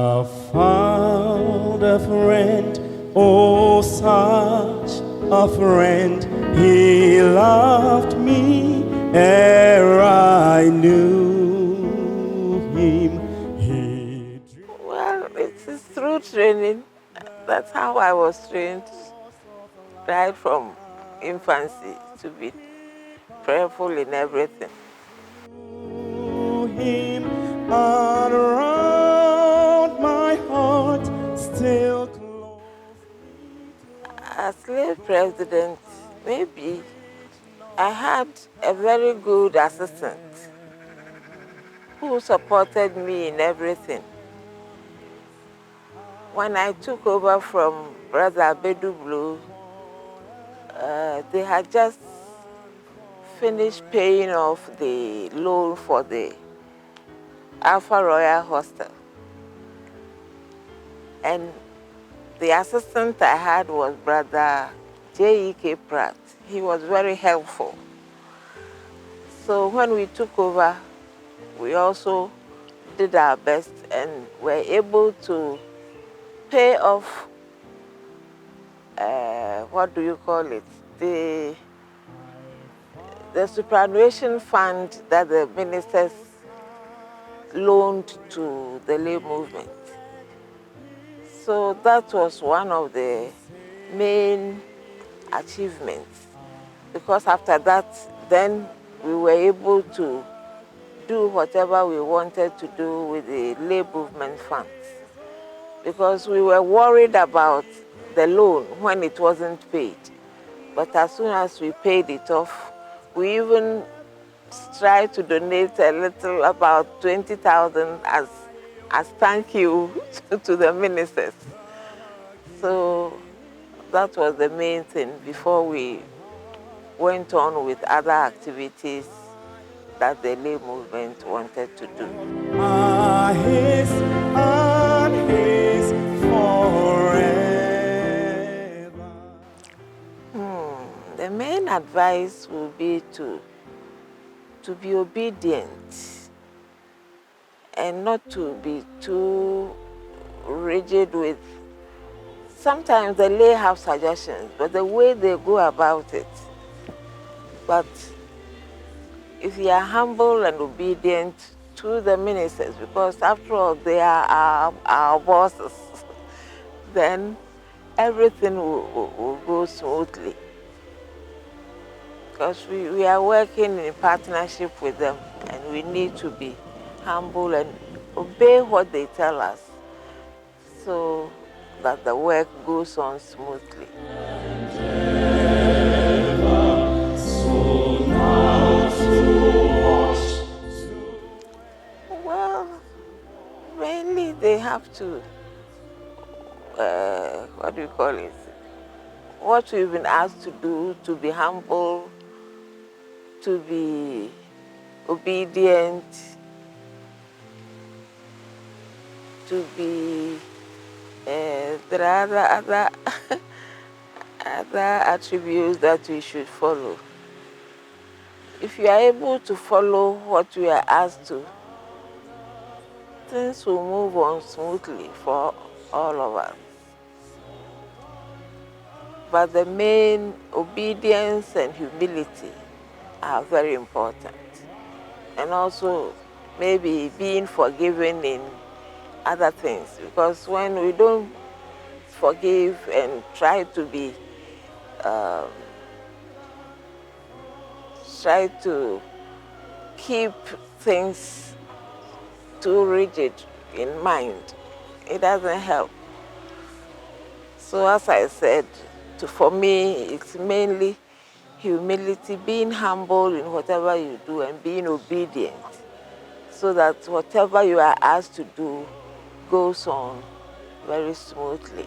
have found a friend, oh, such a friend. He loved me ere I knew him. Well, it is through training. That's how I was trained, right from infancy, to be prayerful in everything. Him and around my heart still close. As late president, maybe I had a very good assistant who supported me in everything. When I took over from Brother Abedu Blue, they had just finished paying off the loan for the Alpha Royal Hostel. And the assistant I had was Brother J.E.K. Pratt. He was very helpful. So when we took over, we also did our best and were able to pay off, what do you call it? The superannuation fund that the ministers loaned to the lay movement. So that was one of the main achievements, because after that, then we were able to do whatever we wanted to do with the lay movement funds, because we were worried about the loan when it wasn't paid. But as soon as we paid it off, we even tried to donate a little, about 20,000 as thank you to the ministers. So that was the main thing before we went on with other activities that the lay movement wanted to do. His and his forever. The main advice will be to be obedient and not to be too rigid with. Sometimes the lay have suggestions, but the way they go about it. But if you are humble and obedient to the ministers, because after all they are our bosses, then everything will go smoothly. Because we are working in partnership with them, and we need to be humble and obey what they tell us so that the work goes on smoothly. Well, mainly they have to, what do you call it? What we've been asked to do, to be humble, to be obedient, to be, there are other other attributes that we should follow. If you are able to follow what we are asked to, things will move on smoothly for all of us. But the main obedience and humility are very important. And also maybe being forgiving in other things, because when we don't forgive and try to be, try to keep things too rigid in mind, it doesn't help. So as I said, for me, it's mainly humility, being humble in whatever you do and being obedient, so that whatever you are asked to do goes on very smoothly.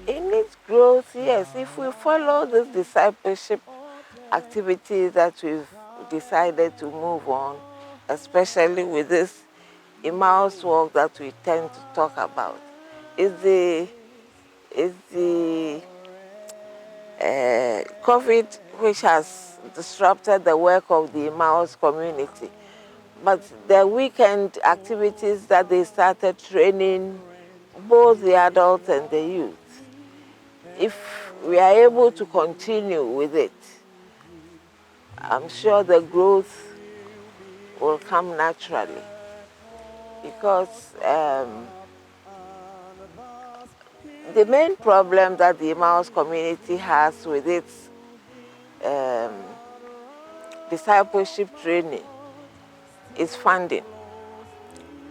In its growth, yes, if we follow this discipleship activities that we've decided to move on, especially with this Emmaus walk that we tend to talk about, is the COVID which has disrupted the work of the Emmaus community. But the weekend activities that they started training both the adults and the youth, if we are able to continue with it, I'm sure the growth will come naturally. Because the main problem that the Emmaus community has with its discipleship training is funding.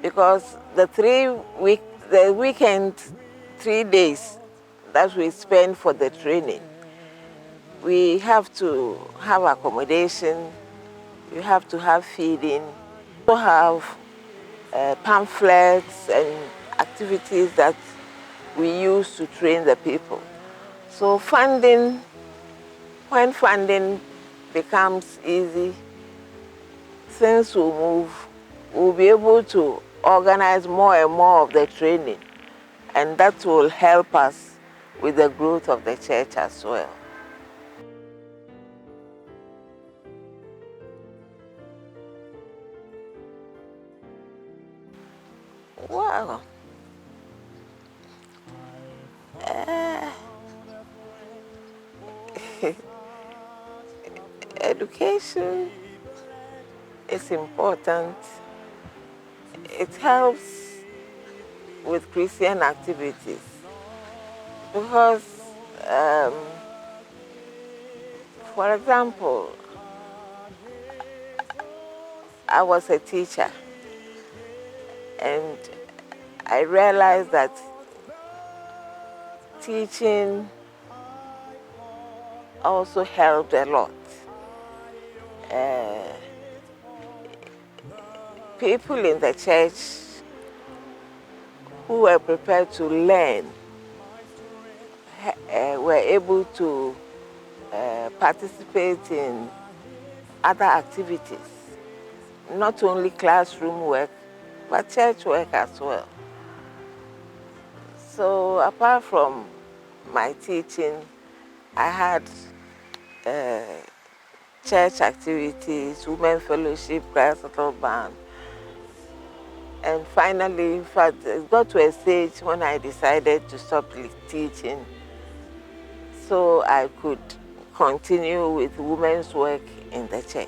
Because the weekend 3 days that we spend for the training, we have to have accommodation, we have to have feeding, we have pamphlets and activities that we use to train the people. So when funding becomes easy, things will move. We'll be able to organize more and more of the training, and that will help us with the growth of the church as well. Wow. Education is important. It helps with Christian activities because, for example, I was a teacher and I realized that teaching also helped a lot. People in the church who were prepared to learn were able to participate in other activities, not only classroom work, but church work as well. So apart from my teaching, I had church activities, women fellowship, choir band. And finally, in fact, it got to a stage when I decided to stop teaching so I could continue with women's work in the church.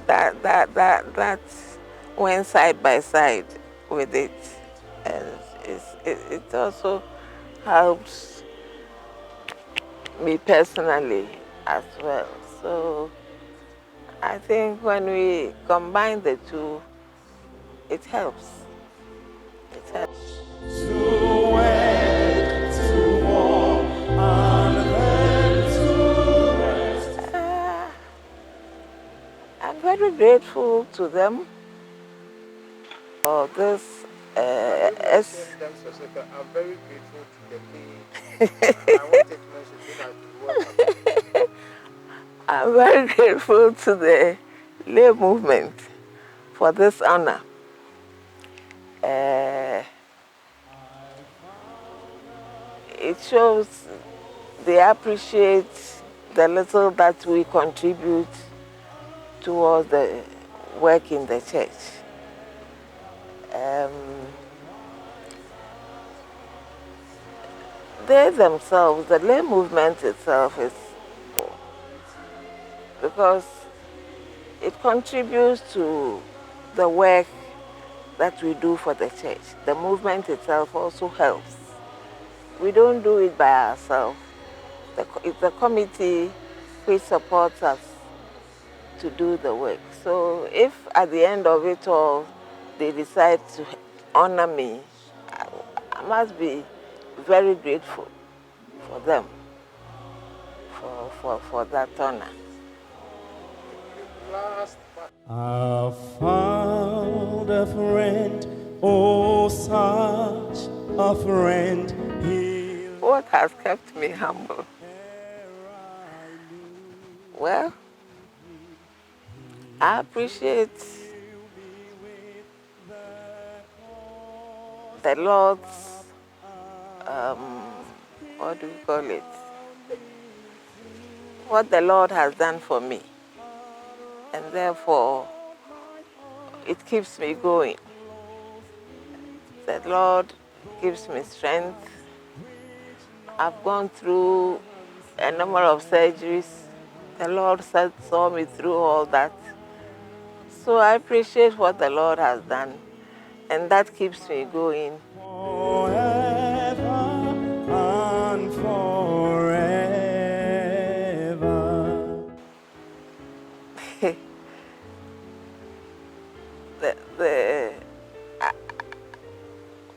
That went side by side with it, and it also helps me personally as well. So I think when we combine the two, it helps. It helps. To wait, to walk, and then to rest. I'm very grateful to them for this. I'm very grateful to the day. I wanted to mention so that you welcome. I'm very grateful to the lay movement for this honor. It shows they appreciate the little that we contribute towards the work in the church. They themselves, the lay movement itself is, because it contributes to the work that we do for the church. The movement itself also helps. We don't do it by ourselves. It's the committee which supports us to do the work. So if at the end of it all they decide to honor me, I must be very grateful for them, for that honor. I found a friend, oh such a friend. What has kept me humble? Well, I appreciate the Lord's what do we call it? What the Lord has done for me. And therefore, it keeps me going. The Lord gives me strength. I've gone through a number of surgeries. The Lord saw me through all that. So I appreciate what the Lord has done, and that keeps me going. Forever and forever.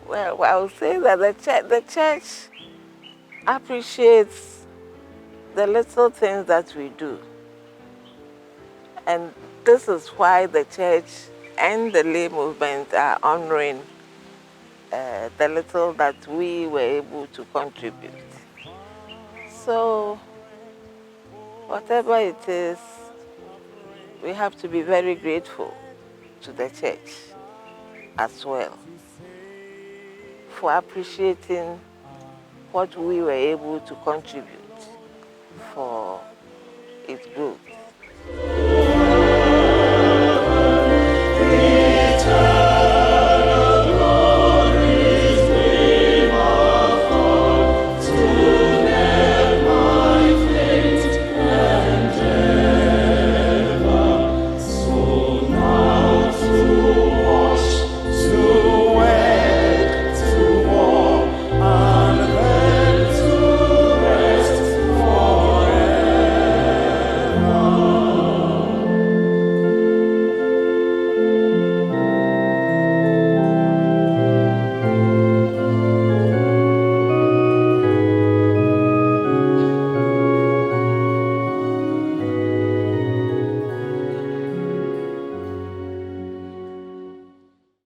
Well, I would say that the church appreciates the little things that we do. And this is why the church and the lay movement are honoring the little that we were able to contribute. So, whatever it is, we have to be very grateful to the church as well for appreciating what we were able to contribute for its growth.